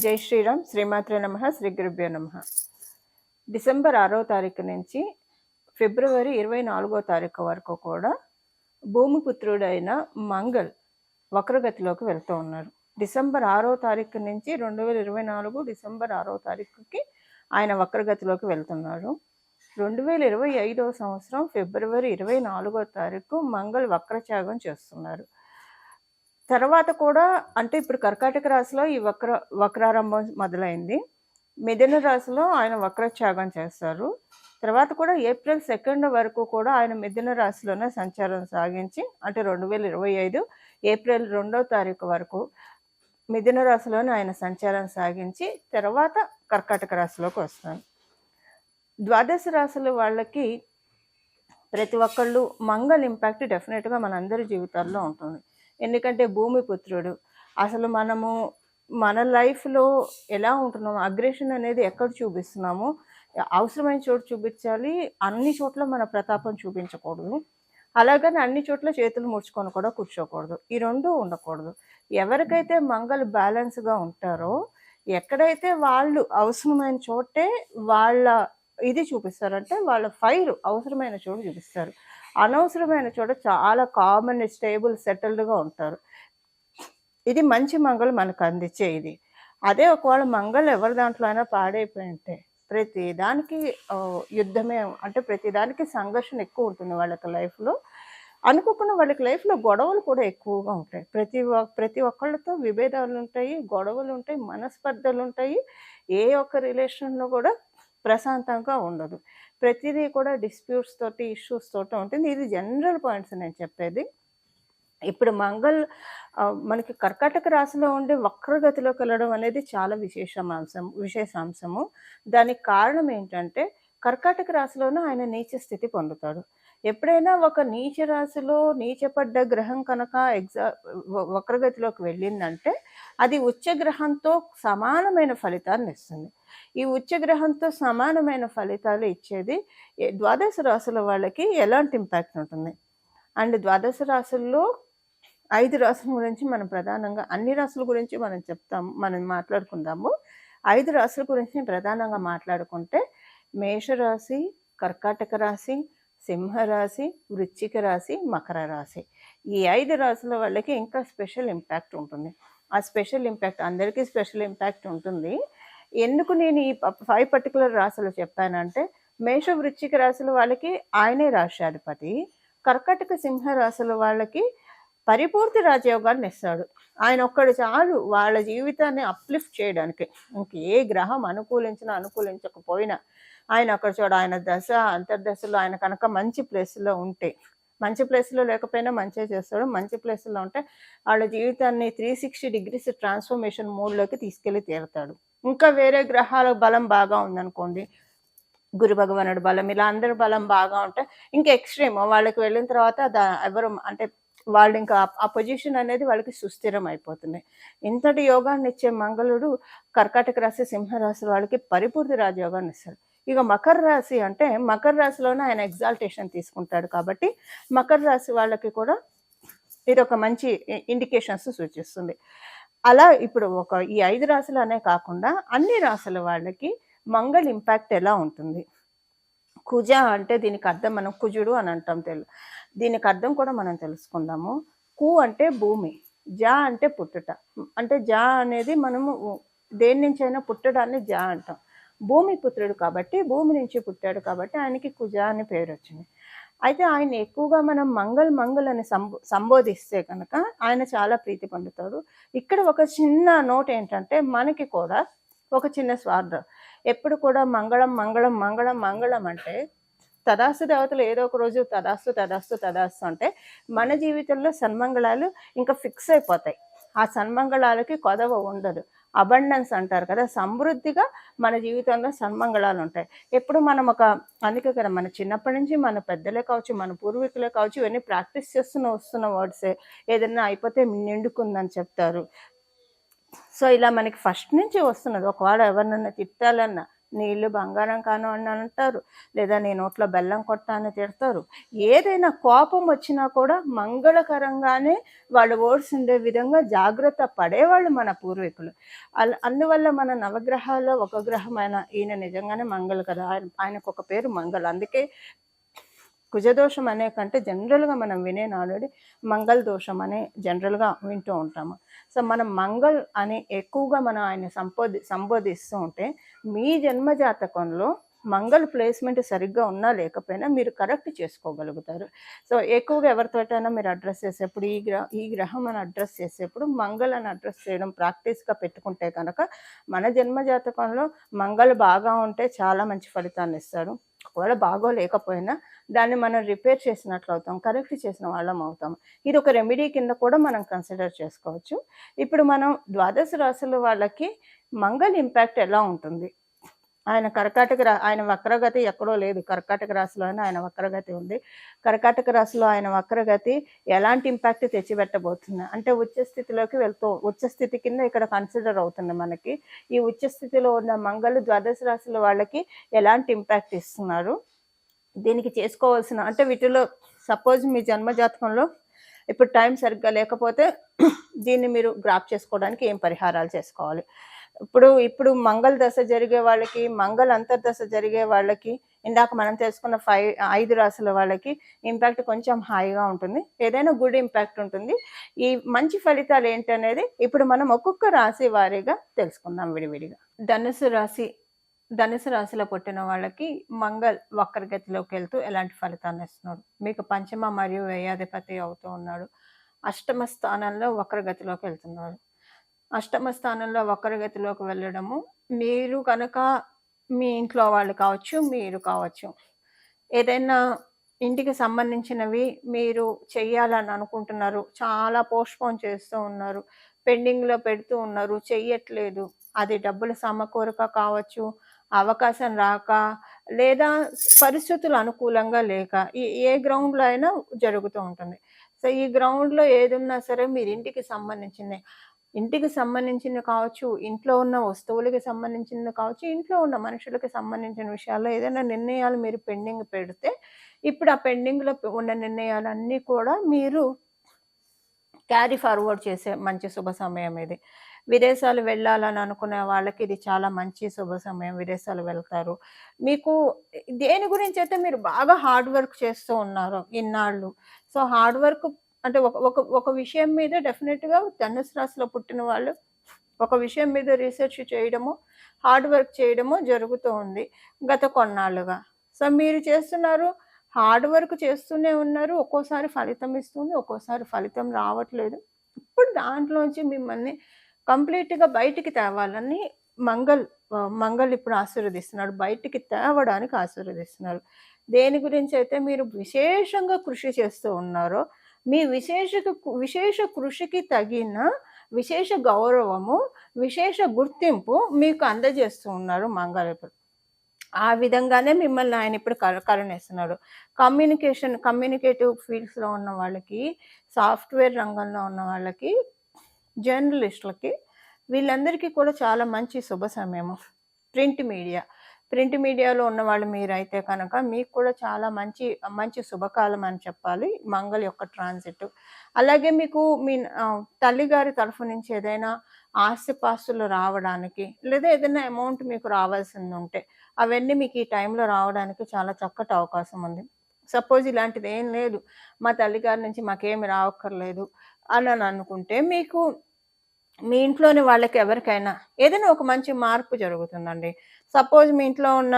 జై శ్రీరామ్. శ్రీమాత్రే నమః. శ్రీ గురుభ్యో నమః. డిసెంబర్ 6వ తారీఖు నుంచి ఫిబ్రవరి 24వ తారీఖు వరకు కూడా భూమిపుత్రుడైన మంగళ్ వక్రగతిలోకి వెళ్తూ ఉన్నారు. డిసెంబర్ 6వ తారీఖు నుంచి 2024 డిసెంబర్ 6వ తారీఖుకి ఆయన వక్రగతిలోకి వెళ్తున్నారు. 2025వ సంవత్సరం ఫిబ్రవరి 24వ తారీఖు మంగళ్ వక్రత్యాగం చేస్తున్నారు. తర్వాత కూడా అంటే ఇప్పుడు కర్కాటక రాశిలో ఈ వక్రారంభం మొదలైంది. మిథున రాశిలో ఆయన వక్రత్యాగం చేస్తారు. తర్వాత కూడా ఏప్రిల్ 2 వరకు కూడా ఆయన మిథున రాశిలోనే సంచారం సాగించి అంటే 2025 ఏప్రిల్ 2వ తారీఖు వరకు మిథున రాశిలోనే ఆయన సంచారం సాగించి తర్వాత కర్కాటక రాశిలోకి వస్తారు. ద్వాదశ రాశుల వాళ్ళకి ప్రతి ఒక్కళ్ళు మంగళ ఇంపాక్ట్ డెఫినెట్గా మనందరి జీవితాల్లో ఉంటుంది. ఎందుకంటే భూమిపుత్రుడు అసలు మనము మన లైఫ్లో ఎలా ఉంటున్నాము, అగ్రెషన్ అనేది ఎక్కడ చూపిస్తున్నాము, అవసరమైన చోటు చూపించాలి, అన్ని చోట్ల మన ప్రతాపం చూపించకూడదు. అలాగని అన్ని చోట్ల చేతులు ముడుచుకొని కూడా కూర్చోకూడదు. ఈ రెండూ ఉండకూడదు. ఎవరికైతే మంగళ బ్యాలెన్స్గా ఉంటారో ఎక్కడైతే వాళ్ళు అవసరమైన చోటే వాళ్ళ ఇది చూపిస్తారంటే వాళ్ళ ఫైర్ అవసరమైన చోటు చూపిస్తారు. అనవసరమైన చోట చాలా కామన్ స్టేబుల్ సెటిల్డ్గా ఉంటారు. ఇది మంచి మంగళ మనకు అందించే ఇది. అదే ఒకవేళ మంగళ ఎవరి దాంట్లో అయినా పాడైపోయి ఉంటే ప్రతి దానికి యుద్ధమే, అంటే ప్రతి దానికి సంఘర్షణ ఎక్కువ ఉంటుంది వాళ్ళకి లైఫ్లో. అనుకోకుండా వాళ్ళకి లైఫ్లో గొడవలు కూడా ఎక్కువగా ఉంటాయి. ప్రతి ఒక్కళ్ళతో విభేదాలు ఉంటాయి, గొడవలు ఉంటాయి, మనస్పర్ధలు ఉంటాయి. ఏ ఒక్క రిలేషన్లో కూడా ప్రశాంతంగా ఉండదు. ప్రతిదీ కూడా డిస్ప్యూట్స్ తోటి ఇష్యూస్ తోటి ఉంటుంది. ఇది జనరల్ పాయింట్స్ నేను చెప్పేది. ఇప్పుడు మంగళ్ మనకి కర్కాటక రాశిలో ఉండి వక్రగతిలోకి వెళ్ళడం అనేది చాలా విశేషాంశము. దానికి కారణం ఏంటంటే కర్కాటక రాశిలోనూ ఆయన నీచ స్థితి పొందుతాడు. ఎప్పుడైనా ఒక నీచ రాశిలో నీచపడ్డ గ్రహం కనుక వక్రగతిలోకి వెళ్ళిందంటే అది ఉచ్చగ్రహంతో సమానమైన ఫలితాన్ని ఇస్తుంది. ఈ ఉచ్చగ్రహంతో సమానమైన ఫలితాలు ఇచ్చేది ద్వాదశ రాశుల వాళ్ళకి ఎలాంటి ఇంపాక్ట్ ఉంటుంది. అండ్ ద్వాదశ రాశుల్లో 5 రాశుల గురించి మనం ప్రధానంగా, అన్ని రాశుల గురించి మనం మాట్లాడుకుందాము. 5 రాశుల గురించి ప్రధానంగా మాట్లాడుకుంటే మేషరాశి, కర్కాటక రాశి, సింహరాశి, వృశ్చిక రాశి, మకర రాశి. ఈ 5 రాశుల వాళ్ళకి ఇంకా స్పెషల్ ఇంపాక్ట్ ఉంటుంది. ఆ స్పెషల్ ఇంపాక్ట్ అందరికీ స్పెషల్ ఇంపాక్ట్ ఉంటుంది. ఎందుకు నేను ఈ 5 పర్టికులర్ రాశులు చెప్పానంటే మేష వృశ్చిక రాశుల వాళ్ళకి ఆయనే రాష్ట్రాధిపతి. కర్కాటక సింహ రాశుల వాళ్ళకి పరిపూర్తి రాజయోగాన్ని ఇస్తాడు. ఆయన ఒక్కడు చాలు వాళ్ళ జీవితాన్ని అప్లిఫ్ట్ చేయడానికి. ఏ గ్రహం అనుకూలించకపోయినా ఆయన ఒక్కడు చూడ, ఆయన దశ అంతర్దశలో ఆయన కనుక మంచి ప్లేస్లో ఉంటే, మంచి ప్లేస్లో లేకపోయినా మంచిగా చేస్తాడు. మంచి ప్లేస్లో ఉంటే వాళ్ళ జీవితాన్ని 360 degrees ట్రాన్స్ఫర్మేషన్ మోడ్లోకి తీసుకెళ్ళి తీరుతాడు. ఇంకా వేరే గ్రహాల బలం బాగా ఉందనుకోండి, గురు భగవానుడు బలం, ఇలా అందరి బలం బాగా ఉంటే ఇంకా ఎక్స్ట్రీమ్ వాళ్ళకి వెళ్ళిన తర్వాత ఎవరు అంటే వాళ్ళు ఇంకా ఆ పొజిషన్ అనేది వాళ్ళకి సుస్థిరం అయిపోతుంది. ఇంతటి యోగాన్ని ఇచ్చే మంగళుడు కర్కాటక రాశి, సింహరాశి వాళ్ళకి పరిపూర్తి రాజయోగాన్ని ఇస్తాడు. ఇక మకర రాశి అంటే మకర రాశిలోనే ఆయన ఎగ్జాల్టేషన్ తీసుకుంటాడు కాబట్టి మకర రాశి వాళ్ళకి కూడా ఇది ఒక మంచి ఇండికేషన్స్ సూచిస్తుంది. అలా ఇప్పుడు ఈ 5 రాశులు అనే కాకుండా అన్ని రాశుల వాళ్ళకి మంగళ ఇంపాక్ట్ ఎలా ఉంటుంది. కుజ అంటే దీనికి అర్థం మనం కుజుడు అని అంటాం. దీనికి అర్థం కూడా మనం తెలుసుకుందాము. కు అంటే భూమి, జా అంటే పుట్టుట. అంటే జా అనేది మనము దేని నుంచి అయినా పుట్టడాన్ని జా అంటాం. భూమి పుత్రుడు కాబట్టి భూమి నుంచి పుట్టాడు కాబట్టి ఆయనకి కుజ అని పేరు వచ్చింది. అయితే ఆయన ఎక్కువగా మనం మంగళ్ అని సంబోధిస్తే కనుక ఆయన చాలా ప్రీతి పొందుతాడు. ఇక్కడ ఒక చిన్న నోట్ ఏంటంటే మనకి కూడా ఒక చిన్న స్వార్థం. ఎప్పుడు కూడా మంగళం అంటే తదాస్తు దేవతలు ఏదో ఒక రోజు తదాస్తు అంటే మన జీవితంలో సన్మంగళాలు ఇంకా ఫిక్స్ అయిపోతాయి. ఆ సన్మంగళాలకి కొదవ ఉండదు. అబండెన్స్ అంటారు కదా, సమృద్ధిగా మన జీవితంలో సన్మంగళాలు ఉంటాయి. ఎప్పుడు మనం అందుకే కదా మన చిన్నప్పటి నుంచి మన పెద్దలే కావచ్చు, మన పూర్వీకులే కావచ్చు, ఇవన్నీ ప్రాక్టీస్ వస్తున్న వర్డ్సే. ఏదైనా అయిపోతే నిండుకుందని చెప్తారు. సో ఇలా మనకి ఫస్ట్ నుంచి వస్తున్నది. ఒకవేళ ఎవరినన్నా తిట్టాలన్నా, నీళ్ళు బంగారం కాను అని అంటారు, లేదా నీ నోట్లో బెల్లం కొడతా అని తిడతారు. ఏదైనా కోపం వచ్చినా కూడా మంగళకరంగానే వాళ్ళు వర్డ్స్ ఉండే విధంగా జాగ్రత్త పడేవాళ్ళు మన పూర్వీకులు. అందువల్ల మన నవగ్రహాల్లో ఒక గ్రహమైన ఈయన నిజంగానే మంగళ కదా, ఆయనకు ఒక పేరు మంగళ. అందుకే కుజదోషం అనే కంటే జనరల్గా మనం వినే నానుడి మంగళ దోషం అనే జనరల్గా వింటూ ఉంటాము. సో మనం మంగళ్ అని ఎక్కువగా మనం ఆయన సంబోధిస్తూ ఉంటే, మీ జన్మ జాతకంలో మంగళ ప్లేస్మెంట్ సరిగ్గా ఉన్నా లేకపోయినా మీరు కరెక్ట్ చేసుకోగలుగుతారు. సో ఎక్కువగా ఎవరితోటైనా మీరు అడ్రస్ చేసేప్పుడు ఈ గ్రహం అని అడ్రస్ చేసేప్పుడు మంగళ అని అడ్రస్ చేయడం ప్రాక్టీస్గా పెట్టుకుంటే కనుక మన జన్మ జాతకంలో మంగళ బాగా ఉంటే చాలా మంచి ఫలితాన్ని ఇస్తారు. ఒకవేళ బాగోలేకపోయినా దాన్ని మనం రిపేర్ చేసినట్లు అవుతాం, కరెక్ట్ చేసిన వాళ్ళం అవుతాం. ఇది ఒక రెమెడీ కింద కూడా మనం కన్సిడర్ చేసుకోవచ్చు. ఇప్పుడు మనం ద్వాదశ రాశుల వాళ్ళకి మంగళ ఇంపాక్ట్ ఎలా ఉంటుంది? ఆయన ఆయన వక్రగతి ఎక్కడో లేదు, కర్కాటక రాశిలోనే ఆయన వక్రగతి ఉంది. కర్కాటక రాశిలో ఆయన వక్రగతి ఎలాంటి ఇంపాక్ట్ తెచ్చిపెట్టబోతుంది అంటే ఉచ్చ స్థితి కింద ఇక్కడ కన్సిడర్ అవుతుంది మనకి. ఈ ఉచ్చ స్థితిలో ఉన్న మంగళ ద్వాదశ రాశుల వాళ్ళకి ఎలాంటి ఇంపాక్ట్ ఇస్తున్నారు, దీనికి చేసుకోవాల్సిన అంటే వీటిలో సపోజ్ మీ జన్మజాతకంలో ఇప్పుడు టైం సరిగ్గా లేకపోతే దీన్ని మీరు గ్రాప్ చేసుకోవడానికి ఏం పరిహారాలు చేసుకోవాలి? ఇప్పుడు మంగళ దశ జరిగే వాళ్ళకి, మంగళ అంతర్దశ జరిగే వాళ్ళకి, ఇందాక మనం తెలుసుకున్న 5 రాశుల వాళ్ళకి ఇంపాక్ట్ కొంచెం హాయిగా ఉంటుంది, ఏదైనా గుడ్ ఇంపాక్ట్ ఉంటుంది. ఈ మంచి ఫలితాలు ఏంటనేది ఇప్పుడు మనం ఒక్కొక్క రాశి వారీగా తెలుసుకుందాం విడివిడిగా. ధనుసు రాశిలో పుట్టిన వాళ్ళకి మంగళ్ వక్రగతిలోకి వెళ్తూ ఎలాంటి ఫలితాన్ని ఇస్తున్నాడు? మీకు పంచమ మరియు వ్యయాధిపతి అవుతూ ఉన్నాడు. అష్టమ స్థానంలో వక్రగతిలోకి వెళ్తున్నాడు. అష్టమ స్థానంలో వక్రగతిలోకి వెళ్ళడము, మీరు కనుక మీ ఇంట్లో వాళ్ళు కావచ్చు, మీరు కావచ్చు, ఏదైనా ఇంటికి సంబంధించినవి మీరు చెయ్యాలని అనుకుంటున్నారు, చాలా పోస్ట్పోన్ చేస్తూ ఉన్నారు, పెండింగ్లో పెడుతూ ఉన్నారు, చెయ్యట్లేదు. అది డబ్బుల సమకూరక కావచ్చు, అవకాశం రాక, లేదా పరిస్థితులు అనుకూలంగా లేక, ఏ గ్రౌండ్లో అయినా జరుగుతూ ఉంటుంది. సో ఈ గ్రౌండ్లో ఏది ఉన్నా సరే మీరు ఇంటికి సంబంధించినవి కావచ్చు, ఇంట్లో ఉన్న వస్తువులకి సంబంధించినవి కావచ్చు, ఇంట్లో ఉన్న మనుషులకి సంబంధించిన విషయాల్లో ఏదైనా నిర్ణయాలు మీరు పెండింగ్ పెడితే, ఇప్పుడు ఆ పెండింగ్లో ఉన్న నిర్ణయాలన్నీ కూడా మీరు క్యారీ ఫార్వర్డ్ చేసే మంచి శుభ సమయం ఇది. విదేశాలు వెళ్ళాలని అనుకునే వాళ్ళకి ఇది చాలా మంచి శుభ సమయం, విదేశాలు వెళ్తారు. మీకు దేని గురించి అయితే మీరు బాగా హార్డ్ వర్క్ చేస్తూ ఉన్నారో ఇన్నాళ్ళు, సో హార్డ్ వర్క్ అంటే ఒక విషయం మీద డెఫినెట్గా ధనుసు రాశిలో పుట్టిన వాళ్ళు ఒక విషయం మీద రీసెర్చ్ చేయడము, హార్డ్ వర్క్ చేయడము జరుగుతూ ఉంది గత కొన్నాళ్ళుగా. సో మీరు చేస్తున్నారు, హార్డ్ వర్క్ చేస్తూనే ఉన్నారు, ఒక్కోసారి ఫలితం ఇస్తుంది, ఒక్కోసారి ఫలితం రావట్లేదు. ఇప్పుడు దాంట్లోంచి మిమ్మల్ని కంప్లీట్గా బయటికి తేవాలని మంగళ్ ఇప్పుడు ఆశీర్వదిస్తున్నాడు, బయటికి తేవడానికి ఆశీర్వదిస్తున్నారు. దేని గురించి అయితే మీరు విశేషంగా కృషి చేస్తూ ఉన్నారో, మీ విశేష కృషికి తగిన విశేష గౌరవము, విశేష గుర్తింపు మీకు అందజేస్తూ ఉన్నారు మంగళ ఇప్పుడు. ఆ విధంగానే మిమ్మల్ని ఆయన ఇప్పుడు కరుణిస్తున్నాడు. కమ్యూనికేటివ్ ఫీల్డ్స్లో ఉన్న వాళ్ళకి, సాఫ్ట్వేర్ రంగంలో ఉన్న వాళ్ళకి, జర్నలిస్టులకి, వీళ్ళందరికీ కూడా చాలా మంచి శుభ సమయము. ప్రింట్ మీడియాలో ఉన్నవాళ్ళు మీరైతే కనుక మీకు కూడా చాలా మంచి శుభకాలం అని చెప్పాలి మంగళ యొక్క ట్రాన్సిట్. అలాగే మీకు మీ తల్లిగారి తరఫు నుంచి ఏదైనా ఆస్తిపాస్తులు రావడానికి, లేదా ఏదైనా అమౌంట్ మీకు రావాల్సింది ఉంటే అవన్నీ మీకు ఈ టైంలో రావడానికి చాలా చక్కటి అవకాశం ఉంది. సపోజ్ ఇలాంటిది ఏం లేదు, మా తల్లిగారి నుంచి మాకేమి రావక్కర్లేదు అని అనుకుంటే, మీకు మీ ఇంట్లోని వాళ్ళకి ఎవరికైనా ఏదైనా ఒక మంచి మార్పు జరుగుతుందండి. సపోజ్ మీ ఇంట్లో ఉన్న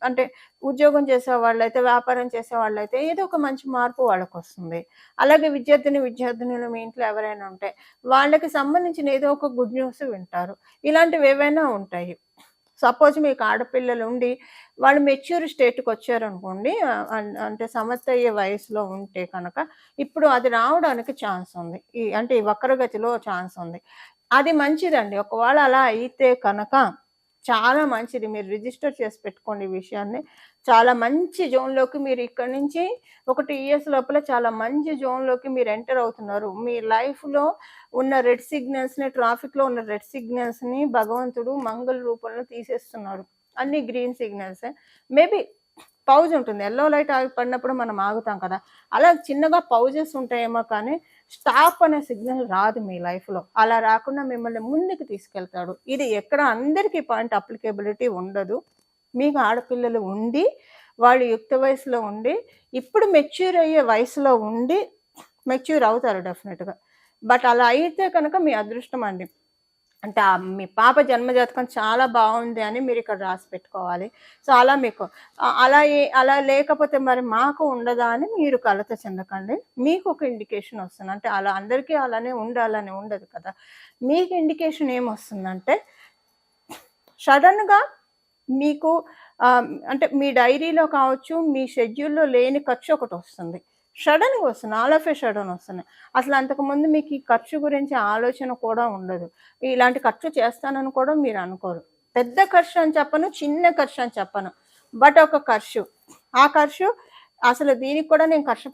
అంటే ఉద్యోగం చేసేవాళ్ళైతే, వ్యాపారం చేసేవాళ్ళైతే ఏదో ఒక మంచి మార్పు వాళ్ళకొస్తుంది. అలాగే విద్యార్థినులు మీ ఇంట్లో ఎవరైనా ఉంటే వాళ్ళకి సంబంధించిన ఏదో ఒక గుడ్ న్యూస్ వింటారు. ఇలాంటివి ఏవైనా ఉంటాయి. సపోజ్ మీకు ఆడపిల్లలు ఉండి వాళ్ళు మెచ్యూర్ స్టేట్‌కి వచ్చారనుకోండి, అంటే సమర్థయ్యే వయసులో ఉంటే కనుక ఇప్పుడు అది రావడానికి ఛాన్స్ ఉంది. ఈ వక్రగతిలో ఛాన్స్ ఉంది. అది మంచిదండి. ఒకవేళ అలా అయితే కనుక చాలా మంచిది. మీరు రిజిస్టర్ చేసి పెట్టుకోండి ఈ విషయాన్ని. చాలా మంచి జోన్‌లోకి మీరు ఇక్కడి నుంచి ఒక 2 ఇయర్స్ లోపల చాలా మంచి జోన్‌లోకి మీరు ఎంటర్ అవుతున్నారు. మీ లైఫ్‌లో ఉన్న ట్రాఫిక్‌లో ఉన్న రెడ్ సిగ్నల్స్‌ని భగవంతుడు మంగళ రూపంలో తీసేస్తున్నాడు. అన్ని గ్రీన్ సిగ్నల్సే. మేబీ పౌజ్ ఉంటుంది. యెల్లో లైట్ పడినప్పుడు మనం ఆగుతాం కదా! అలా చిన్నగా పౌజెస్ ఉంటాయేమో కానీ, స్టాప్ అనే సిగ్నల్ రాదు మీ లైఫ్‌లో. అలా రాకుండా మిమ్మల్ని ముందుకు తీసుకెళ్తాడు. ఇది ఎక్కడ అందరికీ పాయింట్ అప్లికేబిలిటీ ఉండదు. మీకు ఆడపిల్లలు ఉండి, వాళ్ళు యుక్త వయసులో ఉండి, ఇప్పుడు మెచ్యూర్ అయ్యే వయసులో ఉండి మెచ్యూర్ అవుతారు డెఫినెట్‌గా. బట్ అలా అయితే కనుక మీ అదృష్టం అండి. అంటే మీ పాప జన్మజాతకం చాలా బావుంది అని మీరిక్కడ రాసి పెట్టుకోవాలి. సో, అలా మీకు అలా లేకపోతే మరి మాకు ఉండదా అని మీరు కలత చెందకండి. మీకొక ఇండికేషన్ వస్తుంది. అంటే అలా అందరికీ అలానే ఉండాలని ఉండదు కదా! మీకు ఇండికేషన్ ఏమొస్తుందంటే, సడెన్‌గా మీకు అంటే మీ డైరీలో కావచ్చు, మీ షెడ్యూల్‌లో లేని ఖర్చు ఒకటొస్తుంది. సడెన్‌గా వస్తుంది. ఆల్ ఆఫ్ ఎ సడెన్ వస్తుంది. అసలు అంతకుముందు మీకు ఈ ఖర్చు గురించి ఆలోచన కూడా ఉండదు. ఇలాంటి ఖర్చు చేస్తానని కూడా మీరు అనుకోరు. పెద్ద ఖర్చు అని చెప్పను, చిన్న ఖర్చు అని చెప్పను. బట్ ఒక ఖర్చు. ఆ ఖర్చు అసలు దీనికి కూడా నేను ఖర్చు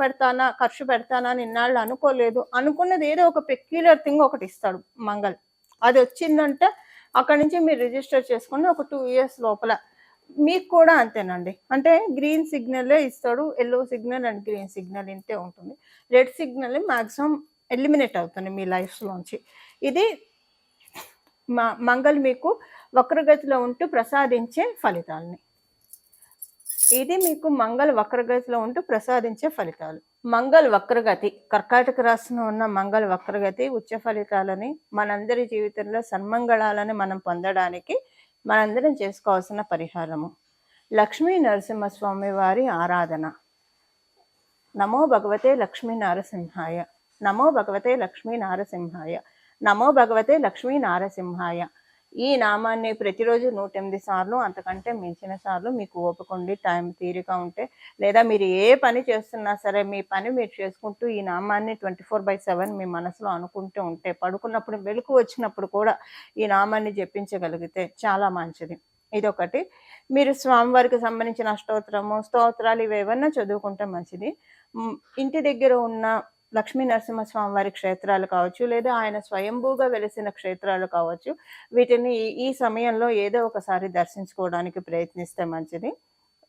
పెడతానా అని ఇన్నాళ్ళు అనుకోలేదు. అనుకున్నది ఏదో ఒక పెక్యులర్ థింగ్ ఒకటిస్తాడు మంగళ్. అదొచ్చిందంటే అక్కడి నుంచి మీరు రిజిస్టర్ చేసుకొని ఒక 2 ఇయర్స్ లోపల మీకు కూడా అంతేనండి. అంటే గ్రీన్ సిగ్నలే ఇస్తాడు. Yellow signal and green signal ఇంతే ఉంటుంది. రెడ్ సిగ్నల్ మాక్సిమం ఎలిమినేట్ అవుతుంది మీ లైఫ్స్‌లోంచి. ఇది మంగళ్ మీకు వక్రగతిలో ఉంటూ ప్రసాదించే ఫలితాలని. ఇది మీకు మంగళ వక్రగతిలో ఉంటూ ప్రసాదించే ఫలితాలు. మంగళ వక్రగతి కర్కాటక రాశిలో ఉన్న మంగళ వక్రగతి ఉచ్చ ఫలితాలని మనందరి జీవితంలో సన్మంగళాలని మనం పొందడానికి మనందరం చేసుకోవాల్సిన పరిహారము. లక్ష్మీ నరసింహస్వామి వారి ఆరాధన. నమో భగవతే లక్ష్మీ నారసింహాయ. నమో భగవతే లక్ష్మీ నారసింహాయ. నమో భగవతే లక్ష్మీ నారసింహాయ. ఈ నామాన్ని ప్రతిరోజు 108 సార్లు అంతకంటే మించిన సార్లు మీకు ఓపికండి, టైం తీరిక ఉంటే, లేదా మీరు ఏ పని చేస్తున్నా సరే మీ పని మీరు చేసుకుంటూ ఈ నామాన్ని 24/7 మీ మనసులో అనుకుంటూ ఉంటే, పడుకున్నప్పుడు మెలుకు వచ్చినప్పుడు కూడా ఈ నామాన్ని జపించగలిగితే చాలా మంచిది. ఇదొకటి. మీరు స్వామివారికి సంబంధించిన స్తోత్రాలు ఇవేవన్నా చదువుకుంటే మంచిది. ఇంటి దగ్గర ఉన్న లక్ష్మీ నరసింహస్వామి వారి క్షేత్రాలు కావచ్చు, లేదా ఆయన స్వయంభూగా వెలిసిన క్షేత్రాలు కావచ్చు, వీటిని ఈ సమయంలో ఏదో ఒకసారి దర్శించుకోవడానికి ప్రయత్నిస్తే మంచిది.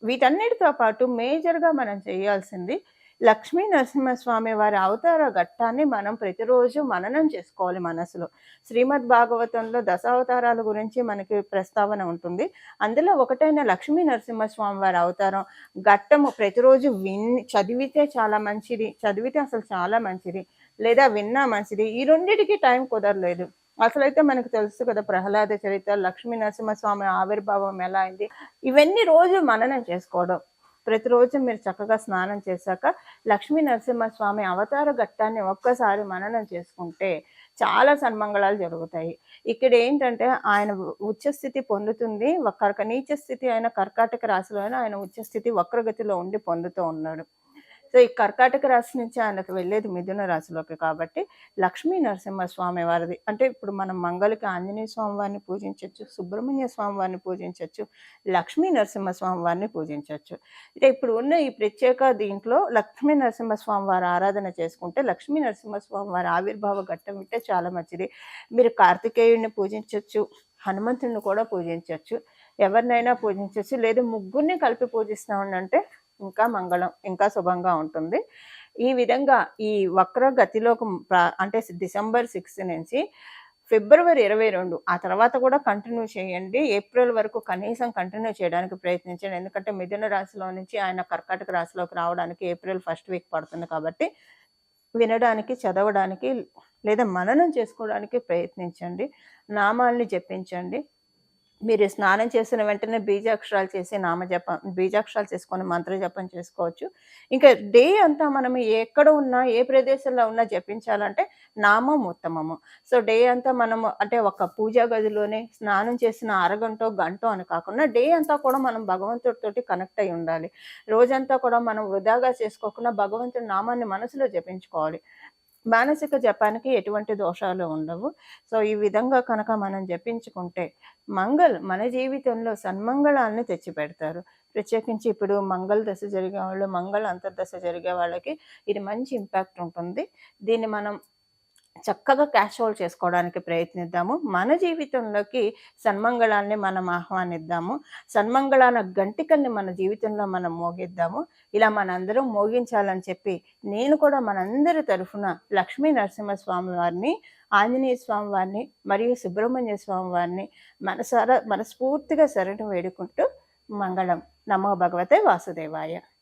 వీటన్నిటితో పాటు మేజర్‌గా మనం చేయాల్సింది లక్ష్మీ నరసింహస్వామి వారి అవతార ఘట్టాన్ని మనం ప్రతిరోజు మననం చేసుకోవాలి మనసులో. శ్రీమద్ భాగవతంలో దశావతారాల గురించి మనకి ప్రస్తావన ఉంటుంది. అందులో ఒకటైన లక్ష్మీ నరసింహస్వామి వారి అవతారం ఘట్టము ప్రతిరోజు చదివితే చాలా మంచిది. చదివితే అసలు చాలా మంచిది. లేదా విన్నా మంచిది. ఈ రెండిటికి టైం కుదరలేదు. అసలైతే మనకు తెలుసు కదా ప్రహ్లాద చరిత్ర, లక్ష్మీ నరసింహస్వామి ఆవిర్భావం ఎలా అయింది. ఇవన్నీ రోజు మననం చేసుకోవడం. ప్రతిరోజు మీరు చక్కగా స్నానం చేశాక లక్ష్మీ నరసింహస్వామి అవతార ఘట్టాన్ని ఒక్కసారి మననం చేసుకుంటే చాలా సన్మంగళాలు జరుగుతాయి. ఇక్కడ ఏంటంటే ఆయన ఉచ్చస్థితి పొందుతుంది. నీచ స్థితి అయిన కర్కాటక రాశిలో ఆయన ఉచ్చస్థితి వక్రగతిలో ఉండి పొందుతూ ఉన్నాడు. సో ఈ కర్కాటక రాశి నుంచి ఆయనకు వెళ్ళేది మిథున రాశిలోకి కాబట్టి లక్ష్మీ నరసింహస్వామి వారిది అంటే ఇప్పుడు మనం మంగళకి ఆంజనేయ స్వామి వారిని పూజించవచ్చు, సుబ్రహ్మణ్య స్వామి వారిని పూజించవచ్చు, లక్ష్మీ నరసింహస్వామి వారిని పూజించవచ్చు. అంటే ఇప్పుడు ఉన్న ఈ ప్రత్యేక దీంట్లో లక్ష్మీ నరసింహస్వామి వారి ఆరాధన చేసుకుంటే లక్ష్మీ నరసింహస్వామి వారి ఆవిర్భావ ఘట్టం వింటే చాలా మంచిది. మీరు కార్తికేయుడిని పూజించవచ్చు, హనుమంతుడిని కూడా పూజించవచ్చు, ఎవరినైనా పూజించవచ్చు. లేదా ముగ్గురిని కలిపి పూజిస్తామంటే ఇంకా మంగళం, ఇంకా శుభంగా ఉంటుంది. ఈ విధంగా ఈ వక్ర గతిలోకి అంటే డిసెంబర్ 6 నుంచి ఫిబ్రవరి 22 ఆ తర్వాత కూడా కంటిన్యూ చేయండి. ఏప్రిల్ వరకు కనీసం కంటిన్యూ చేయడానికి ప్రయత్నించండి. ఎందుకంటే మిథున రాశిలో నుంచి ఆయన కర్కాటక రాశిలోకి రావడానికి ఏప్రిల్ 1st వీక్ పడుతుంది కాబట్టి వినడానికి, చదవడానికి లేదా మననం చేసుకోవడానికి ప్రయత్నించండి. నామాల్ని జపించండి. మీరు స్నానం చేసిన వెంటనే బీజాక్షరాలు చేసి బీజాక్షరాలు చేసుకొని మంత్ర జపం చేసుకోవచ్చు. ఇంకా డే అంతా మనం ఎక్కడ ఉన్నా, ఏ ప్రదేశంలో ఉన్నా జపించాలంటే నామం ఉత్తమము. సో డే అంతా మనము అంటే ఒక పూజా గదిలోనే స్నానం చేసిన అరగంటో, గంటో అని కాకుండా డే అంతా కూడా మనం భగవంతుడితోటి కనెక్ట్ అయి ఉండాలి. రోజంతా కూడా మనం వృధాగా చేసుకోకుండా భగవంతుడి నామాన్ని మనసులో జపించుకోవాలి. మానసిక జపానికి ఎటువంటి దోషాలు ఉండవు. సో ఈ విధంగా కనుక మనం జపించుకుంటే మన జీవితంలో సన్మంగళాన్ని తెచ్చిపెడతారు. ప్రత్యేకించి ఇప్పుడు మంగళ దశ జరిగే వాళ్ళు, మంగళ అంతర్దశ జరిగే వాళ్ళకి ఇది మంచి ఇంపాక్ట్ ఉంటుంది. దీన్ని మనం చక్కగా క్యాష్ హోల్డ్ చేసుకోవడానికి ప్రయత్నిద్దాము. మన జీవితంలోకి సన్మంగళాన్ని మనం ఆహ్వానిద్దాము. సన్మంగళాన గంటికల్ని మన జీవితంలో మనం మోగిద్దాము. ఇలా మనందరం మోగించాలని చెప్పి నేను కూడా మనందరి తరఫున లక్ష్మీ నరసింహస్వామి వారిని, ఆంజనేయ స్వామి వారిని మరియు సుబ్రహ్మణ్య స్వామి వారిని మనస్ఫూర్తిగా శరణు వేడుకుంటూ మంగళం. నమో భగవతే వాసుదేవాయ.